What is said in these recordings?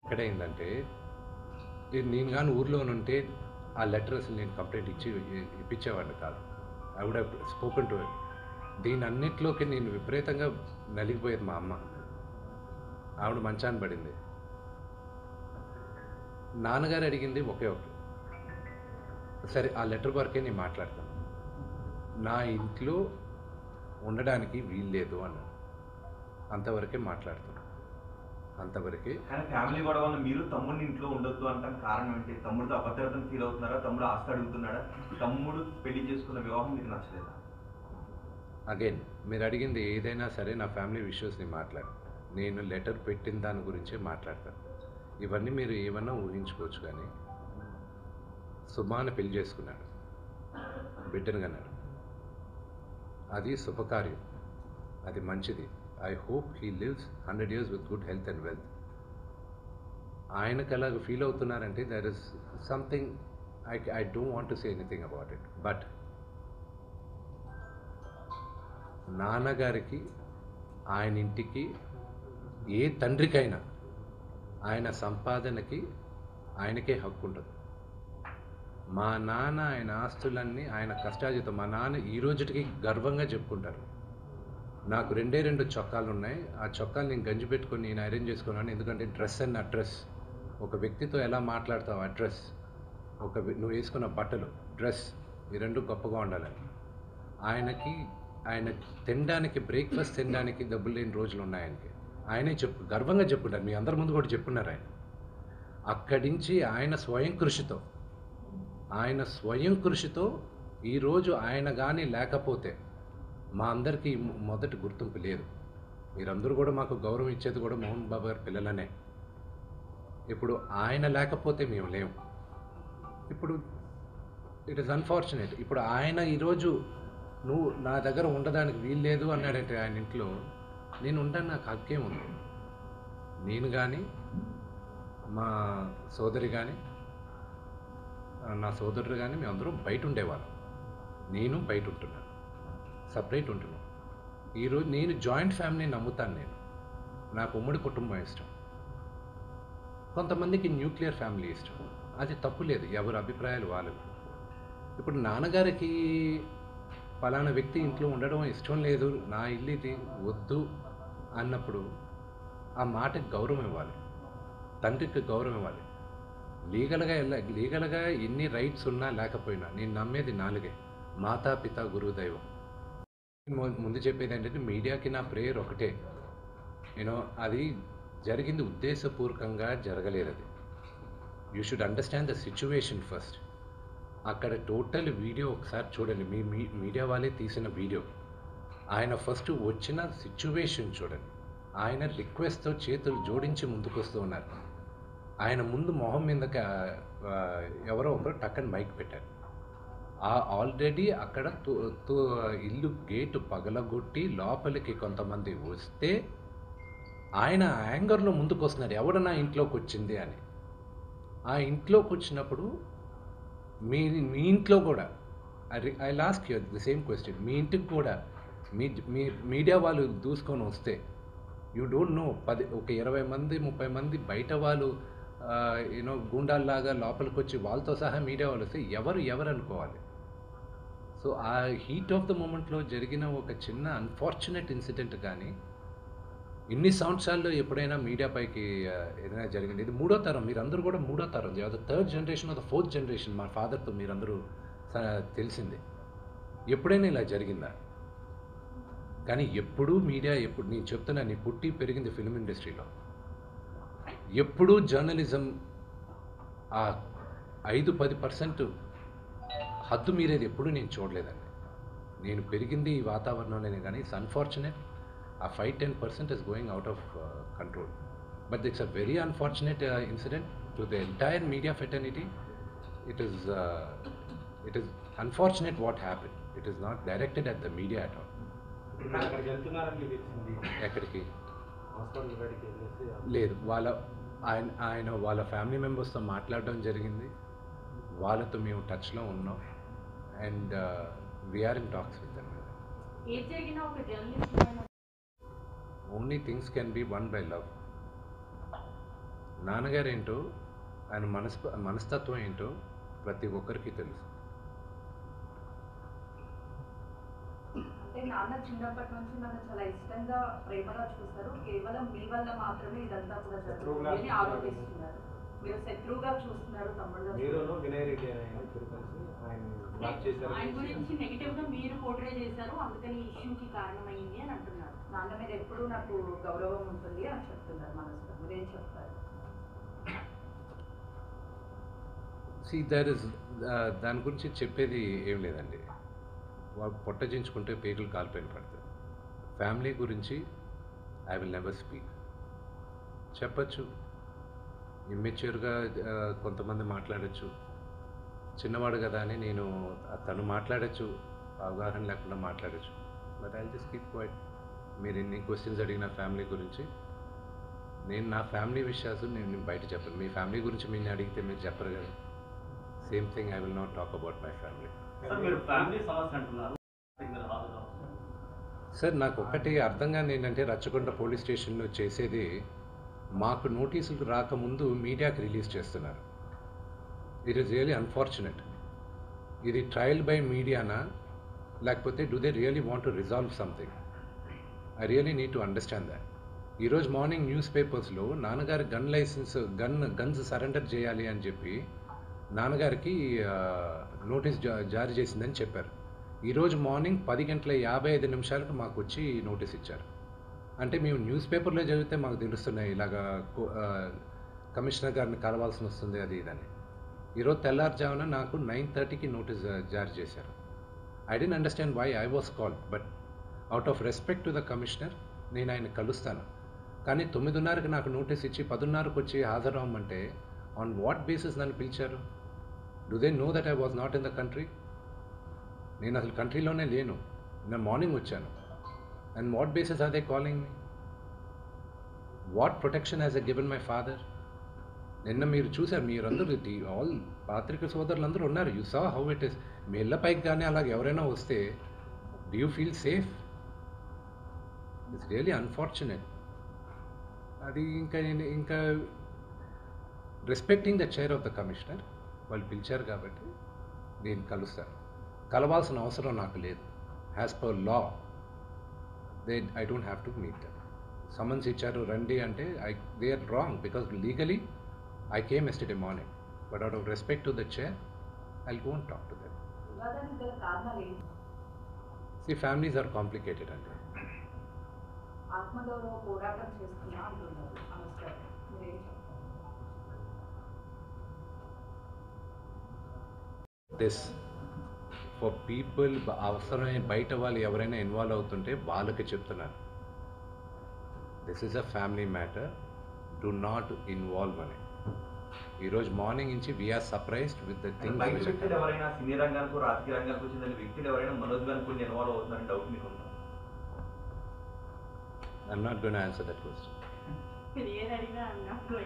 ఎక్కడైందంటే నేను కానీ ఊర్లో ఉంటే ఆ లెటర్ అసలు నేను కంప్లైంట్ ఇప్పించేవాడిని కాదు. I would have spoken to him. దీని అన్నిట్లోకి నేను విపరీతంగా నలిగిపోయేది మా అమ్మ. ఆవిడ మంచాన పడింది. నాన్నగారు అడిగింది ఒకే ఒకటి, సరే ఆ లెటర్ వరకే నేను మాట్లాడతాను, నా ఇంట్లో ఉండడానికి వీల్లేదు అన్నాడు. అంతవరకే మాట్లాడుతాను, అంతవరకే. కానీ ఫ్యామిలీ గొడవ వల్ల మీరు తమ్ముడిని ఇంట్లో ఉండొద్దు అంటానికి కారణం ఏంటి? తమ్ముడితో అభద్రతను ఫీల్ అవుతున్నారా? తమ్ముడు ఆస్తి అడుగుతున్నాడా? తమ్ముడు పెళ్లి చేసుకున్న వివాహం మీకు నచ్చలేదా? అగైన్ మీరు అడిగింది ఏదైనా సరే నా ఫ్యామిలీ విషయస్ని మాట్లాడు. నేను లెటర్ పెట్టిన దాని గురించే మాట్లాడతాను. ఇవన్నీ మీరు ఏమన్నా ఊహించుకోవచ్చు. కానీ సుమాన పెళ్లి చేసుకున్నాడు, బిడ్డను కన్నాడు. అది శుభకార్యం, అది మంచిది. I hope he lives 100 years with good health and wealth. ఆయనకు అలాగ ఫీల్ అవుతున్నారంటే there is something I don't want to say anything about it. But నాన్నగారికి, ఆయన ఇంటికి, ఏ తండ్రికైనా ఆయన సంపాదనకి ఆయనకే హక్కు ఉంటుంది. మా నాన్న ఆయన ఆస్తులన్నీ ఆయన కష్టార్జితం. మా నాన్న ఈ రోజుకి గర్వంగా చెప్పుకుంటారు, నాకు 2 చొక్కాలు ఉన్నాయి, ఆ చొక్కాలు నేను గంజి పెట్టుకొని నేను ఐరన్ చేసుకున్నాను. ఎందుకంటే డ్రెస్ అండ్ అడ్రస్, ఒక వ్యక్తితో ఎలా మాట్లాడతావు అడ్రస్, నువ్వు వేసుకున్న బట్టలు, డ్రెస్, ఈ రెండు గొప్పగా ఉండాలని. ఆయన తినడానికి, బ్రేక్ఫాస్ట్ తినడానికి డబ్బులు లేని రోజులు ఉన్నాయి ఆయనకి. ఆయనే గర్వంగా చెప్పుకుంటారు, మీ అందరి ముందు కూడా చెప్పున్నారు ఆయన. అక్కడి నుంచి ఆయన స్వయం కృషితో ఈరోజు ఆయన కానీ లేకపోతే మా అందరికీ మొదటి గుర్తింపు లేదు. మీరందరూ కూడా మాకు గౌరవం ఇచ్చేది కూడా మోహన్ బాబు గారి పిల్లలనే. ఇప్పుడు ఆయన లేకపోతే మేము లేము. ఇప్పుడు ఇట్ ఈస్ అన్ఫార్చునేట్. ఇప్పుడు ఆయన ఈరోజు నువ్వు నా దగ్గర ఉండడానికి వీల్లేదు అన్నాడంటే ఆయన ఇంట్లో, నేను ఉండడానికి నాకు హక్కేం ఉంది. నేను కానీ, మా సోదరి కానీ, నా సోదరుడు కానీ, మేమందరం బయట ఉండేవాళ్ళం. నేను బయట ఉంటున్నాను, సపరేట్ ఉంటున్నాను. ఈరోజు నేను జాయింట్ ఫ్యామిలీని నమ్ముతాను. నాకు ఉమ్మడి కుటుంబం ఇష్టం. కొంతమందికి న్యూక్లియర్ ఫ్యామిలీ ఇష్టం, అది తప్పు లేదు, ఎవరి అభిప్రాయాలు వాళ్ళవి. ఇప్పుడు నాన్నగారికి పలానా వ్యక్తి ఇంట్లో ఉండడం ఇష్టం లేదు, నా ఇల్లు ఇది వద్దు అన్నప్పుడు ఆ మాటకి గౌరవం ఇవ్వాలి, తండ్రికి గౌరవం ఇవ్వాలి. లీగల్గా ఎన్ని రైట్స్ ఉన్నా లేకపోయినా నేను నమ్మేది 4: మాతా, పిత, గురువు, దైవం. ముందు చెప్పేది ఏంటంటే మీడియాకి నా ప్రేయర్ ఒకటే, అది జరిగింది ఉద్దేశపూర్వకంగా జరగలేదు. అది you should understand the situation first. అక్కడ టోటల్ వీడియో ఒకసారి చూడండి, మీ మీడియా వాళ్ళే తీసిన వీడియో. ఆయన ఫస్ట్ వచ్చిన సిచ్యువేషన్ చూడండి. ఆయన రిక్వెస్ట్తో చేతులు జోడించి ముందుకు వస్తూ ఉన్నారు. ఆయన ముందు మొహం మీద ఎవరో ఒకరు టక్కని మైక్ పెట్టారు. ఆల్రెడీ అక్కడ ఇల్లు గేటు పగలగొట్టి లోపలికి కొంతమంది వస్తే ఆయన యాంగర్లో ముందుకు వస్తున్నారు, ఎవడ నా ఇంట్లోకి వచ్చింది అని. ఆ ఇంట్లోకి వచ్చినప్పుడు మీ ఇంట్లో కూడా ఐ లాస్ట్ యూ ది సేమ్ క్వశ్చన్, మీ ఇంటికి కూడా మీ మీడియా వాళ్ళు దూసుకొని వస్తే యూ డోంట్ నో, ఒక 20 మంది 30 మంది బయట వాళ్ళు గూండాల్లాగా లోపలికి వచ్చి వాళ్ళతో సహా మీడియా వాళ్ళు వస్తే ఎవరు అనుకోవాలి. సో ఆ హీట్ ఆఫ్ ద మూమెంట్లో జరిగిన ఒక చిన్న అన్ఫార్చునేట్ ఇన్సిడెంట్ కానీ ఇన్ని సంవత్సరాల్లో ఎప్పుడైనా మీడియా పైకి ఏదైనా జరిగింది? ఇది 3వ తరం, మీరందరూ కూడా 3వ తరం, అది 3rd generation of the 4th generation. మా ఫాదర్తో మీరందరూ తెలిసిందే. ఎప్పుడైనా ఇలా జరిగిందా? కానీ ఎప్పుడూ మీడియా, ఎప్పుడు నేను చెప్తున్నా, నీ పుట్టి పెరిగింది ఫిల్మ్ ఇండస్ట్రీలో, ఎప్పుడూ జర్నలిజం ఆ 5-10% హద్దు మీరేది ఎప్పుడూ నేను చూడలేదండి. నేను పెరిగింది ఈ వాతావరణంలోనే. కానీ ఇట్స్ అన్ఫార్చునేట్, ఆ 5-10% is going out of control. But it's a very unfortunate incident to the entire media fraternity. It is unfortunate what happened. It is not directed at the media at all. ఎక్కడికి లేదు, ఆయన వాళ్ళ family మెంబర్స్తో మాట్లాడడం జరిగింది, వాళ్ళతో మేము టచ్లో ఉన్నాం, and we're in talks with them. Only things can be won by love. నాన్నగారు ఏంటో, ఆయన మనస్తత్వం ఏంటో ప్రతి ఒక్కరికి తెలుసు. అంటే నాన్న చిన్నప్పటి నుంచి నన్ను చాలా ఇష్టంగా ప్రేమగా చూస్తారు. కేవలం మీ వల్ల మాత్రమే ఇదంతా కూడా జరుగుతుంది అని ఆరోపిస్తున్నారు. మీరు శత్రువుగా చూస్తున్నారు తమ్ముడుగా. మీరును వినయ్ రెడ్డి అని ఆయన ఇద్దరు కలిసి ఆయన బ్లాక్ చేశారు. ఆయన గురించి నెగిటివ్ గా మీరు పోర్ట్రే చేశారు, అందుకని ఈ ఇష్యూకి కారణమైంది అని అంటున్నారు. నాన్న మీద ఎప్పుడూ నాకు గౌరవం ఉంటుంది అని చెప్తున్నారు మనసులో. మీరేం చెప్తారు? దాని గురించి చెప్పేది ఏం లేదండి. వాళ్ళు పొట్టజించుకుంటే పేగులు కాలిపోయిన పడతాయి. ఫ్యామిలీ గురించి ఐ విల్ నెవర్ స్పీక్. చెప్పచ్చు, ఇమ్మెచ్యూర్గా కొంతమంది మాట్లాడచ్చు, చిన్నవాడు కదా అని నేను తను మాట్లాడచ్చు, అవగాహన లేకుండా మాట్లాడచ్చు. But I just keep quiet. మీరు ఎన్ని క్వశ్చన్స్ అడిగిన ఫ్యామిలీ గురించి, నేను నా ఫ్యామిలీ విషయాలు నేను బయట చెప్పను. మీ ఫ్యామిలీ గురించి మీరు అడిగితే మీరు చెప్పరు కదా. Same thing I will not talk about my family. మీరు ఫ్యామిలీ సమస్య అంటున్నారు. సార్, నాకు ఒకటి అర్థం కాని ఏంటంటే, రచ్చకొండ పోలీస్ స్టేషన్లో చేసేది మాకు నోటీసులు రాకముందు మీడియాకి రిలీజ్ చేస్తున్నారు. It is really unfortunate. ఇది ట్రయల్ బై మీడియానా, లేకపోతే do they really want to resolve something? I really need to understand that. ఈరోజు మార్నింగ్ న్యూస్ పేపర్స్లో నాన్నగారి గన్స్ సరెండర్ చేయాలి అని చెప్పి నాన్నగారికి నోటీస్ జారీ చేసిందని చెప్పారు. ఈరోజు మార్నింగ్ 10:55 మాకు వచ్చి నోటీస్ ఇచ్చారు. అంటే మేము న్యూస్ పేపర్లో చదివితే మాకు తెలుస్తున్నాయి ఇలాగా కమిషనర్ గారిని కలవాల్సి వస్తుంది అది ఇదని. ఈరోజు తెల్లారుజామున నాకు 9:30కి నోటీస్ జారీ చేశారు. I don't understand why I was called, but out of respect to the commissioner నేను ఆయన కలుస్తాను. కానీ 9:30కి నాకు నోటీస్ ఇచ్చి 10:30కి వచ్చి హాజరవ్వమంటే ఆన్ వాట్ బేసిస్ నన్ను పిలిచారు? Do they know that I was not in the country? నేను అసలు కంట్రీలోనే లేను. నేను మార్నింగ్ వచ్చాను. And what basis are they calling me? What protection has he given my father? నిన్న మీరు చూసారు, మీరందరూ ఆల్ పాత్రిక సోదరులందరూ ఉన్నారు. You saw how it is. మీ ఇళ్ళ పైకి కానీ అలాగ ఎవరైనా వస్తే do you feel safe? It's really unfortunate. అది ఇంకా respecting the chair of the commissioner, వాళ్ళు పిలిచారు కాబట్టి నేను కలుస్తాను. కలవాల్సిన అవసరం నాకు లేదు. As per law I don't have to meet them. Summons ఇచ్చారు రండి అంటే they are wrong, because legally I came yesterday morning, but out of respect to the chair I will go and talk to them. వివాదానికి గల కారణాలు ఏంటి? C, families are complicated అండి. ఆత్మగౌరవ పోరాటం చేస్తున్నా అంటున్నారు. నమస్కారం, మీరేం చెప్తారు? దిస్ ఫర్ పీపుల్, అవసరమైన బయట వాళ్ళు ఎవరైనా ఇన్వాల్వ్ అవుతుంటే వాళ్ళకి చెప్తున్నారు, this is a family matter, do not involve అని. ఈరోజు మార్నింగ్ నుంచి we're surprised with the things. బయట వ్యక్తులు ఎవరైనా సినీ రంగానికి రాజకీయ రంగానికి చెందిన వ్యక్తులు ఎవరైనా మనోజ్ గారికి కొన్ని ఇన్వాల్వ్ అవుతున్నారని డౌట్ మీకు ఉందా? I'm not going to answer that question. మీరు ఏది అడిగినా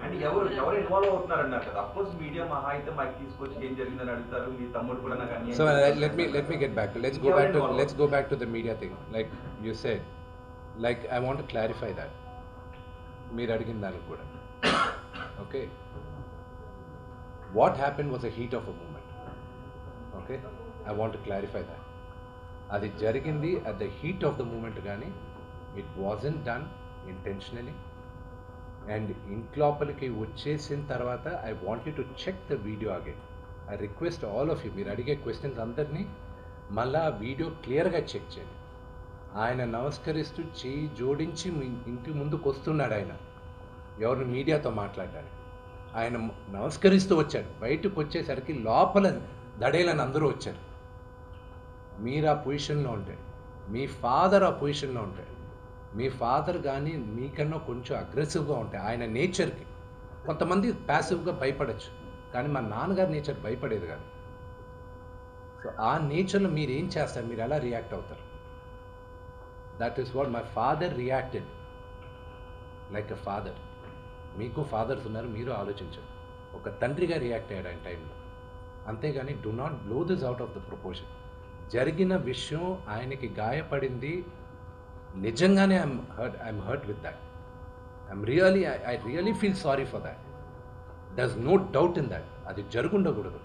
అంటే ఎవరు ఇన్వాల్వ్ అవుతున్నారన్నారు కదా. అఫ్కోర్స్ మీడియా మహా అయితే మాకు తీసుకొచ్చి ఏం జరిగిందని అడుగుతారు. మీ తమ్ముడు కూడా నాకు అన్యాయం. So let me get back. Let's go back to the media thing. Like you said, like I want to clarify that. మీరు అడిగిన దానికి కూడా. Okay. What happened was a heat of a moment. Okay. I want to clarify that. అది జరిగింది at the heat of the moment కానీ it wasn't done intentionally. And ఇంట్లోపలికి వచ్చేసిన తర్వాత I want you to check the video again. I request all of you, మీరు అడిగే questions అందరినీ మళ్ళీ ఆ వీడియో క్లియర్గా చెక్ చేయండి. ఆయన నమస్కరిస్తూ చేయి జోడించి మీ ఇంటి ముందుకు వస్తున్నాడు. ఆయన ఎవరిని మీడియాతో మాట్లాడడానికి ఆయన నమస్కరిస్తూ వచ్చాడు. బయటకు వచ్చేసరికి లోపల దడేలని అందరూ వచ్చారు. మీరు ఆ పొజిషన్లో ఉంటే, మీ ఫాదర్ ఆ పొజిషన్లో ఉంటే, మీ ఫాదర్ కానీ మీకన్నా కొంచెం అగ్రెసివ్గా ఉంటాయి ఆయన నేచర్కి. కొంతమంది ప్యాసివ్గా భయపడచ్చు, కానీ మా నాన్నగారి నేచర్ భయపడేది కాదు. సో ఆ నేచర్లో మీరు ఏం చేస్తారు, మీరు ఎలా రియాక్ట్ అవుతారు? That is what my father reacted like a father. మీకు ఫాదర్స్ ఉన్నారు, మీరు ఆలోచించారు. ఒక తండ్రిగా రియాక్ట్ అయ్యాడు ఆయన టైంలో. అంతేగాని do not blow this out of the proportion. జరిగిన విషయం ఆయనకి గాయపడింది నిజంగానే I'm hurt with that. I really feel sorry for that. There's no doubt in that. అది జరుగుండకూడదు.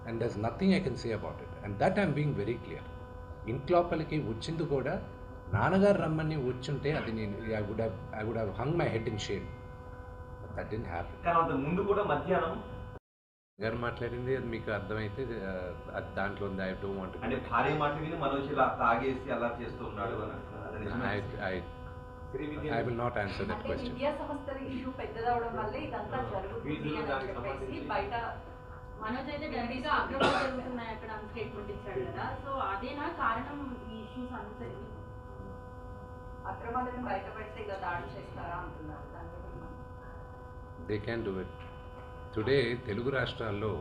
And there's nothing I can say about it. And that I'm being very clear. ఇంట్లోపలికి వచ్చింది కూడా నాన్నగారు రమ్మని వచ్చుంటే అది నేను I would have hung my head in shame. That didn't happen. కానీ అంత ముందు కూడా మధ్యాహ్నం గారు మాట్లాడింది అది మీకు అర్థమైతే అది దాంట్లో ఉంది. ఐ డోంట్ వాంట్ అంటే భార్య మాట విని మనోజ్ ఇలా తాగేసి అలా చేస్తూ ఉన్నాడు అని అంటున్నారు. అది నిజమే. I will not answer that అంటే question. విద్యా సంస్థల ఇష్యూ పెద్దదవడం వల్లే ఇదంతా జరుగుతుంది అని చెప్పేసి బయట మనోజ్ అయితే డైరెక్ట్ గా అగ్రవాలు జరుగుతున్నాయి అక్కడ స్టేట్మెంట్ ఇచ్చాడు కదా. సో అదేనా కారణం ఈ ఇష్యూస్ అంతటికి? అక్రమాలను బయట పెడితే ఇక దాడి చేస్తారా అంటున్నారు. దాని గురించి They can do it. Today Telugu రాష్ట్రాల్లో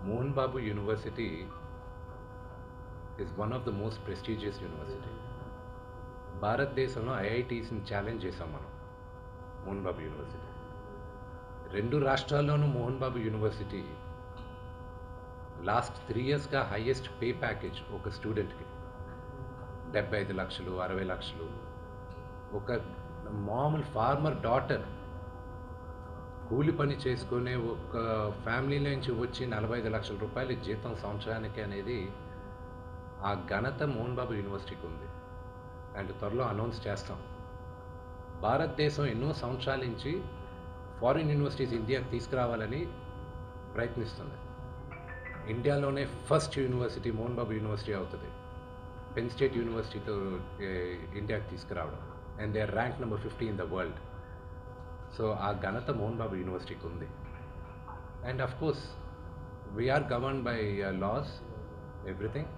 Mohan Babu university is one of the most prestigious university. భారతదేశంలో ఐఐటీస్ని ఛాలెంజ్ చేసాం మనం మోహన్ బాబు యూనివర్సిటీ. 2 రాష్ట్రాల్లోనూ మోహన్ బాబు యూనివర్సిటీ లాస్ట్ 3 ఇయర్స్గా హైయెస్ట్ పే ప్యాకేజ్ ఒక స్టూడెంట్కి 75 లక్షలు 60 లక్షలు. ఒక మామూలు ఫార్మర్ డాటర్ కూలి పని చేసుకునే ఒక ఫ్యామిలీ నుంచి వచ్చి 45 లక్షల రూపాయల జీతం సంవత్సరానికి అనేది ఆ ఘనత మోహన్ బాబు యూనివర్సిటీకి ఉంది. అండ్ త్వరలో అనౌన్స్ చేస్తాం. భారతదేశం ఎన్నో సంవత్సరాల నుంచి ఫారిన్ యూనివర్సిటీస్ ఇండియాకి తీసుకురావాలని ప్రయత్నిస్తుంది. ఇండియాలోనే first university Mohan Babu university అవుతుంది. పెన్ స్టేట్ యూనివర్సిటీతో ఇండియాకి తీసుకురావడం. And they are rank number 50 in the world. So ఆ ఘనత మోహన్ బాబు యూనివర్సిటీకి ఉంది. And of course we're govern by laws, everything.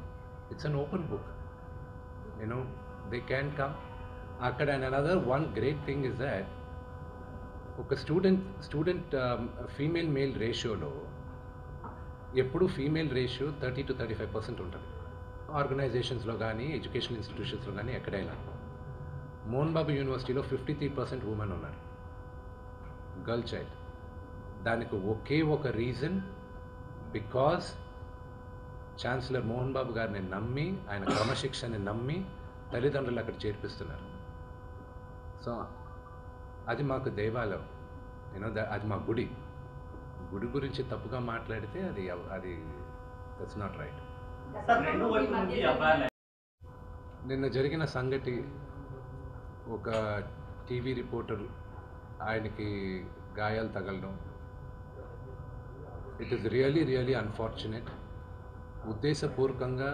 It's an open book. You know they can come అక్కడ. And another one great thing is that ఒక student female male రేషియోలో ఎప్పుడు female ratio 30 to 35% ఉంటుంది. ఆర్గనైజేషన్స్లో కానీ ఎడ్యుకేషన్ ఇన్స్టిట్యూషన్స్లో కానీ ఎక్కడైనా. మోహన్ బాబు యూనివర్సిటీలో 53% ఉమెన్ ఉన్నారు, గర్ల్ చైల్డ్. దానికి ఒకే ఒక reason, because chancellor Mohan Babu గారిని నమ్మి, ఆయన క్రమశిక్షణని నమ్మి తల్లిదండ్రులు అక్కడ చేర్పిస్తున్నారు. సో అది మాకు దేవాలయం. అది మా గుడి. గుడి గురించి తప్పుగా మాట్లాడితే అది దట్స్ నాట్ రైట్. సార్ రెండు వైపు నుంచి అబ్బాయిలు నిన్న జరిగిన సంగతి, ఒక టీవీ రిపోర్టర్ ఆయనకి గాయాలు తగలడం, ఇట్ ఈస్ రియలీ అన్ఫార్చునేట్. ఉద్దేశపూర్వకంగా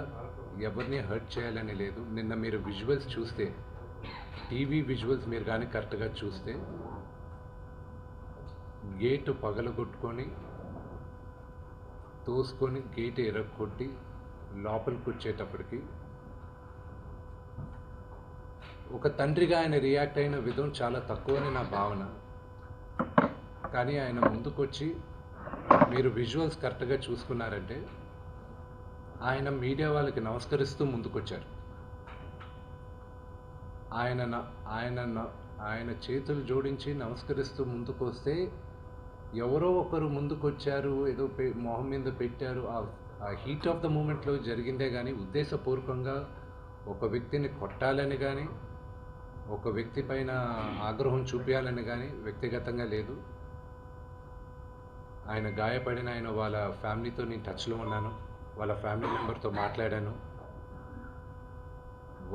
ఎవరిని హర్ట్ చేయాలని లేదు. నిన్న మీరు విజువల్స్ చూస్తే, టీవీ విజువల్స్ మీరు కానీ కరెక్ట్గా చూస్తే, గేటు పగలగొట్టుకొని తోసుకొని గేటు ఎరగొట్టి లోపలికి వచ్చేటప్పటికి ఒక తండ్రిగా ఆయన రియాక్ట్ అయిన విధం చాలా తక్కువని నా భావన. కానీ ఆయన ముందుకొచ్చి, మీరు విజువల్స్ కరెక్ట్గా చూసుకున్నారంటే, ఆయన మీడియా వాళ్ళకి నమస్కరిస్తూ ముందుకొచ్చారు. ఆయన చేతులు జోడించి నమస్కరిస్తూ ముందుకు వస్తే, ఎవరో ఒకరు ముందుకొచ్చారు, ఏదో మొహం మీద పెట్టారు. ఆ హీట్ ఆఫ్ ద మూమెంట్లో జరిగిందే కానీ ఉద్దేశపూర్వకంగా ఒక వ్యక్తిని కొట్టాలని కానీ, ఒక వ్యక్తి పైన ఆగ్రహం చూపించాలని కానీ వ్యక్తిగతంగా లేదు. ఆయన గాయపడిన వాళ్ళ ఫ్యామిలీతో నేను టచ్లో ఉన్నాను. వాళ్ళ ఫ్యామిలీ మెంబర్తో మాట్లాడాను.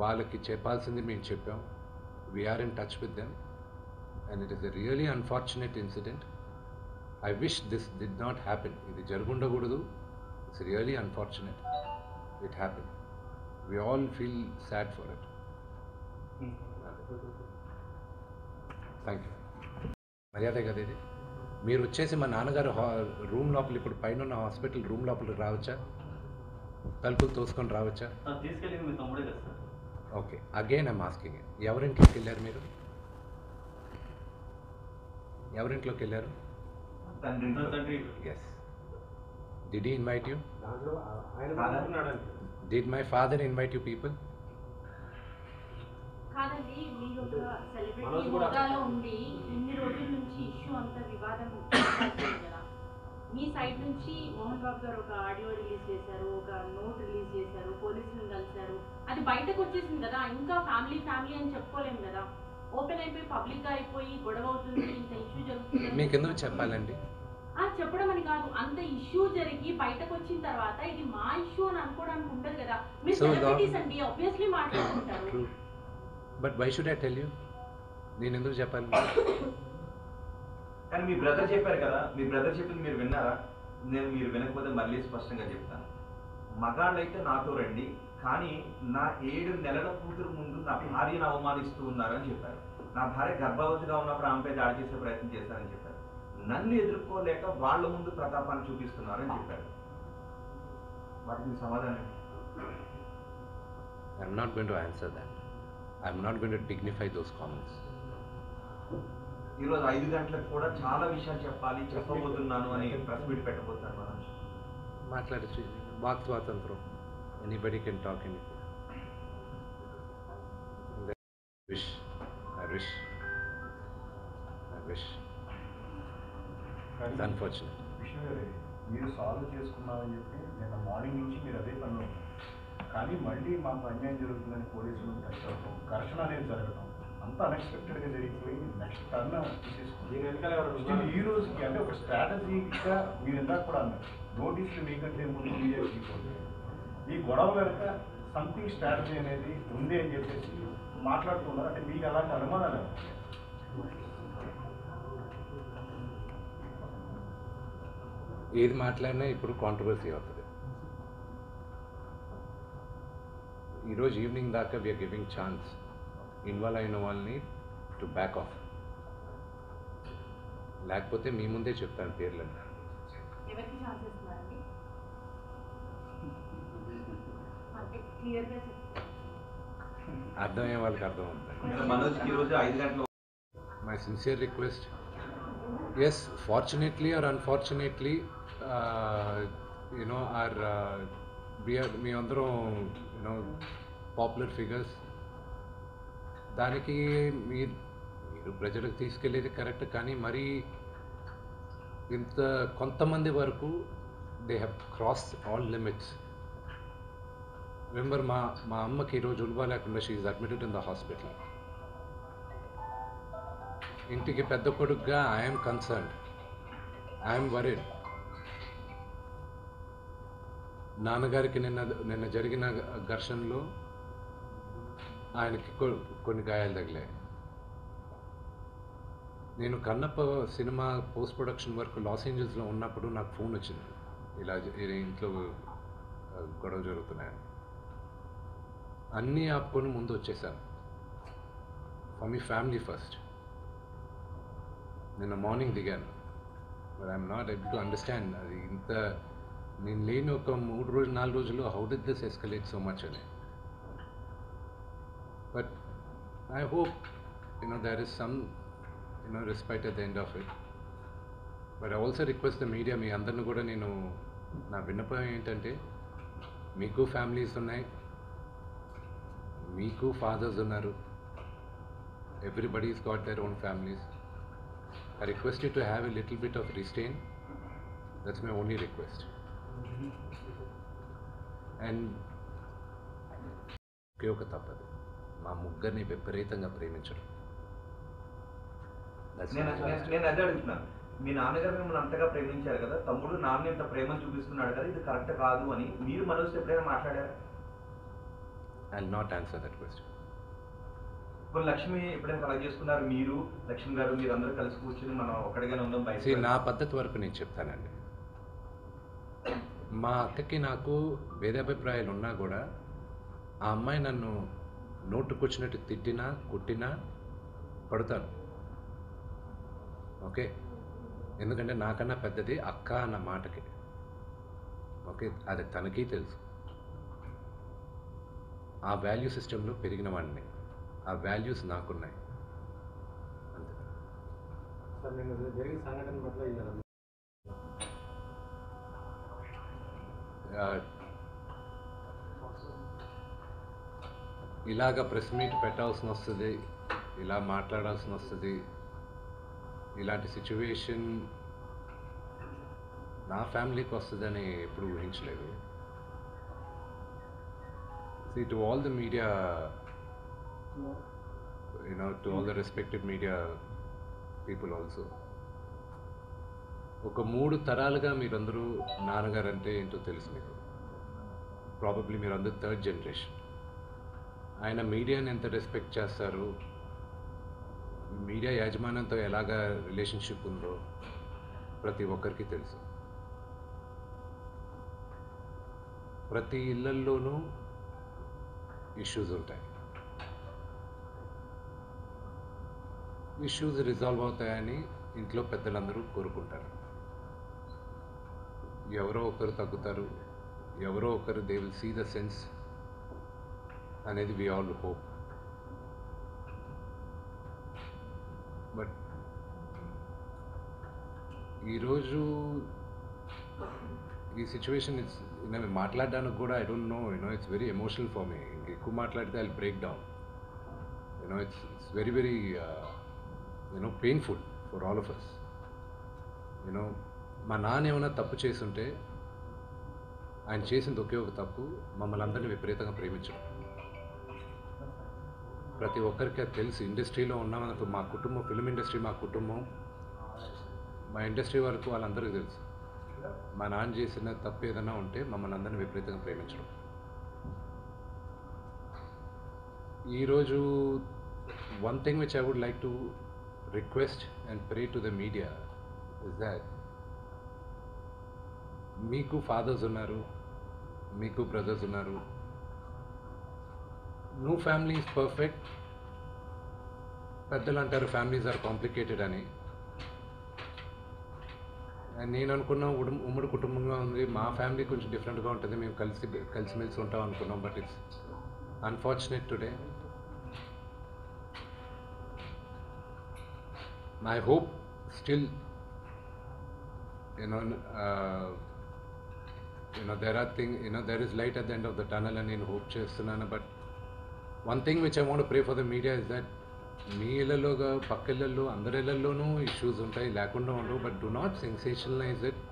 వాళ్ళకి చెప్పాల్సింది మేము చెప్పాం. We're in touch with them. And it is a really unfortunate incident. I wish this did not happen. ఇది జరుగుండకూడదు. It's really unfortunate. It happen. We all feel sad for it. Thank you. మర్యాద కదా ఇది. మీరు వచ్చేసి మా నాన్నగారు room లోపల, ఇప్పుడు పైన ఉన్న హాస్పిటల్ రూమ్ లోపలికి రావచ్చా? తలుపులు తోసుకొని రావచ్చా? తీసుకెళ్ళింది మీ తమ్ముడే కదా sir. Okay, again I'm asking, ఎవరింట్లోకి వెళ్ళారు మీరు? ఎవరింట్లోకి వెళ్ళారు? తండ్రి yes. Did he invite you? దాంట్లో ఆయన ఉన్నాడండి. Did my father invite you people? కాదండి, మీరు ఒక సెలబ్రిటీ మనోజ్ కూడా హోదాలో ఉండి ఇన్ని రోజుల నుంచి ఇష్యూ అంతా వివాదం నడుస్తుంది కదా. మీ సైడ్ నుంచి మోహన్ బాబు గారు ఒక ఆడియో రిలీజ్ చేశారు, ఒక నోట్ రిలీజ్ చేశారు, పోలీసులను కలిశారు. అది బయటకు వచ్చేసింది కదా. ఇంకా ఫ్యామిలీ అని చెప్పుకోలేము కదా. ఓపెన్ అయిపోయి పబ్లిక్గా అయిపోయి గొడవ అవుతుంది, ఇంత ఇష్యూ జరుగుతుంది మీకు ఎందుకు చెప్పాలండి? చెప్పడం అని కాదు, అంత ఇష్యూ జరిగి బయటకు వచ్చిన తర్వాత ఇది మా ఇష్యూ అని అనుకోవడానికి ఉండదు కదా. మీరు So సెలబ్రిటీస్ అండి, ఆబ్వియస్లీ మాట్లాడుకుంటారు. True, but why should I tell you? నేను ఎందుకు చెప్పాలి? కానీ మీ బ్రదర్ చెప్పారు కదా, మీ బ్రదర్ చెప్పింది మీరు విన్నారా? నేను మీరు వినకపోతే మళ్ళీ స్పష్టంగా చెప్తాను. మగాళ్ళైతే నాతో రండి, కానీ నా 7 నెలల కూతురు ముందు నా భార్యను అవమానిస్తూ ఉన్నారని చెప్పారు. నా భార్య గర్భవతిగా ఉన్నప్పుడు ఆమెపై దాడి చేసే ప్రయత్నం చేశారని చెప్పారు. నన్ను ఎదుర్కోలేక వాళ్ళ ముందు ప్రతాపాన్ని చూపిస్తున్నారని చెప్పారు. వాటికి మీ సమాధానం ఏంటి? I'm not going to answer that. I'm not going to dignify those comments. ఈరోజు 5 గంటలకు కూడా చాలా విషయాలు చెప్పబోతున్నాను అని ప్రెస్ మీట్ పెట్టబోతున్నారు మనం. మాట్లాడచ్చు, వాక్ స్వాతంత్రం. Anybody can talk anything. I wish. It's unfortunate. విషయం వేరే, మీరు సాల్వ్ చేసుకున్నామని చెప్పి నిన్న మార్నింగ్ నుంచి మీరు అదే పని ఉన్నారు. కానీ మళ్ళీ మాకు అన్యాయం జరుగుతుందని పోలీసులు టచ్ అవ్వడం, ఘర్షణ అనేది జరగడం అంత అన్ఎక్స్పెక్టెడ్గా జరిగిపోయి నెక్స్ట్ టర్న్ తీసేసుకుంది. దీని వెనకాల ఎవరు Still ఈ రోజుకి అంటే ఒక స్ట్రాటజీగా మీరు ఇందాక కూడా అన్నారు, నోటీసులు మీకంటే ముందు మీడియా తీసుకోండి. ఈ గొడవ వెనక సంథింగ్ స్ట్రాటజీ అనేది ఉంది అని చెప్పేసి మాట్లాడుతున్నారు. అంటే మీకు అలాంటి అనుమానాలు ఏమన్నా? ఏది మాట్లాడినా ఇప్పుడు కాంట్రవర్సీ అవుతుంది. ఈరోజు ఈవినింగ్ దాకా వీఆర్ గివింగ్ ఛాన్స్ ఇన్వాల్వ్ అయిన వాళ్ళని టు బ్యాక్ ఆఫ్. లేకపోతే మీ ముందే చెప్తాను పేర్లని. ఎవరికి ఛాన్స్ ఇస్తున్నారండి? అంటే క్లియర్గా చెప్తారు. అర్థమయ్యే వాళ్ళకి అర్థం అవుతుంది. మనోజ్కి ఈరోజు 5 గంటలు My sincere request, yes, fortunately or unfortunately, we అందరం పాపులర్ ఫిగర్స్. దానికి మీరు ప్రజలకు తీసుకెళ్ళేది కరెక్ట్, కానీ మరి ఇంత కొంతమంది వరకు they have cross all limits. Remember, మా అమ్మకి ఈరోజు ఉల్వా లేకుండా she is admitted in the hospital. ఇంటికి పెద్ద కొడుకుగా ఐఎమ్ కన్సర్న్డ్, ఐఎమ్ వరీడ్. నాన్నగారికి నిన్న జరిగిన ఘర్షణలో ఆయనకి కొన్ని గాయాలు తగిలాయి. నేను Kannappa cinema post production work లాస్ ఏంజల్స్లో ఉన్నప్పుడు నాకు ఫోన్ వచ్చింది, ఇలా ఇంట్లో గొడవ జరుగుతున్నాయని. అన్నీ ఆపుకొని ముందు వచ్చేసాను. For me family first. నిన్న మార్నింగ్ దిగాను, but I'm not able to understand అది ఇంత నేను లేని ఒక 3-4 రోజుల్లో how did this escalate so much అని. But I hope there is some respite at the end of it. But I also request the media, మీ అందరిని కూడా నేను నా విన్నపం ఏంటంటే, మీకు ఫ్యామిలీస్ ఉన్నాయి, మీకు ఫాదర్స్ ఉన్నారు, everybody's got their own families. I request you to have a little bit of restraint. That's my only request. And ఒకే ఒక తప్పదు, మా ముగ్గురిని విపరీతంగా ప్రేమించడం. నేను అదే అడుగుతున్నాను. మీ నాన్నగారు మిమ్మల్ని అంతగా ప్రేమించారు కదా, తమ్ముడు నాన్న ఇంత ప్రేమను చూపిస్తున్నాడు కదా, ఇది కరెక్ట్ కాదు అని మీరు మనసుతో ఎప్పుడైనా మాట్లాడారా? I'll not answer that question. ఇప్పుడు లక్ష్మి ఎప్పుడైనా అలా చేసుకున్నారు? మీరు లక్ష్మి గారు మీరు అందరూ కలిసి కూర్చొని మనం ఒక్కడిగానే ఉందాం బయట. నా పద్ధతి వరకు నేను చెప్తానండి. మా అక్కకి నాకు భేదాభిప్రాయాలు ఉన్నా కూడా ఆ అమ్మాయి నన్ను నోటుకొచ్చినట్టు తిట్టినా కొట్టినా పడతాను. ఓకే, ఎందుకంటే నాకన్నా పెద్దది అక్క అన్న మాటకి. ఓకే, అది తనకి తెలుసు. ఆ వాల్యూ సిస్టంలో పెరిగిన వాడిని, ఆ వాల్యూస్ నాకున్నాయి అంతే. సార్, నిన్న జరిగిన సంఘటన పట్ల ఇలాగ ప్రెస్ మీట్ పెట్టాల్సిన వస్తుంది, ఇలా మాట్లాడాల్సిన వస్తుంది, ఇలాంటి సిచ్యువేషన్ నా ఫ్యామిలీకి వస్తుందని ఎప్పుడు ఊహించలేదు. See, to all the media, to all the respected media people also, ఒక 3 తరాలుగా మీరందరూ నాన్నగారు అంటే ఏంటో తెలుసు మీకు. ప్రాబబ్లీ మీరందరూ థర్డ్ జనరేషన్. ఆయన మీడియాని ఎంత రెస్పెక్ట్ చేస్తారు, మీడియా యాజమాన్యంతో ఎలాగా రిలేషన్షిప్ ఉందో ప్రతి ఒక్కరికి తెలుసు. ప్రతి ఇళ్ళల్లోనూ ఇష్యూస్ ఉంటాయి. ఇష్యూస్ రిజాల్వ్ అవుతాయని ఇంట్లో పెద్దలందరూ కోరుకుంటారు. ఎవరో ఒకరు తగ్గుతారు, ఎవరో ఒకరు they will see the sense అనేది వి ఆల్ హోప్. బట్ ఈరోజు ఈ సిచ్యువేషన్ మాట్లాడడానికి కూడా I don't know, it's very emotional for me. ఎక్కువ మాట్లాడితే I break down. It's very very painful for all of us. మా నాన్న ఏమైనా తప్పు చేస్తుంటే ఆయన చేసింది ఒకే ఒక తప్పు, మమ్మల్ని అందరినీ విపరీతంగా ప్రేమించడం. ప్రతి ఒక్కరికి అది తెలుసు. ఇండస్ట్రీలో ఉన్నామన్నప్పుడు మా కుటుంబం, ఫిల్మ్ ఇండస్ట్రీ మా కుటుంబం, మా ఇండస్ట్రీ వరకు వాళ్ళందరికీ తెలుసు. మా నాన్న చేసిన తప్పు ఏదైనా ఉంటే మమ్మల్ని అందరినీ విపరీతంగా ప్రేమించడం. ఈరోజు one thing which I would like to request and pray to the media is that మీకు ఫాదర్స్ ఉన్నారు, మీకు బ్రదర్స్ ఉన్నారు. No family is perfect. పెద్దలు అంటారు ఫ్యామిలీస్ ఆర్ కాంప్లికేటెడ్ అని. నేను అనుకున్న ఉమ్మడి కుటుంబంగా ఉంది, మా ఫ్యామిలీ కొంచెం డిఫరెంట్గా ఉంటుంది, మేము కలిసిమెలిసి ఉంటాం అనుకున్నాం. But it's unfortunate today. My hope still there is light at the end of the tunnel అని నేను హోప్ చేస్తున్నాను. But one thing which I want pray for the media is that మీ ఇళ్లలోగా పక్క ఇళ్లలో అందరి ఇళ్లలోనూ ఇష్యూస్ ఉంటాయి, లేకుండా ఉండవు. But do not sensationalise it.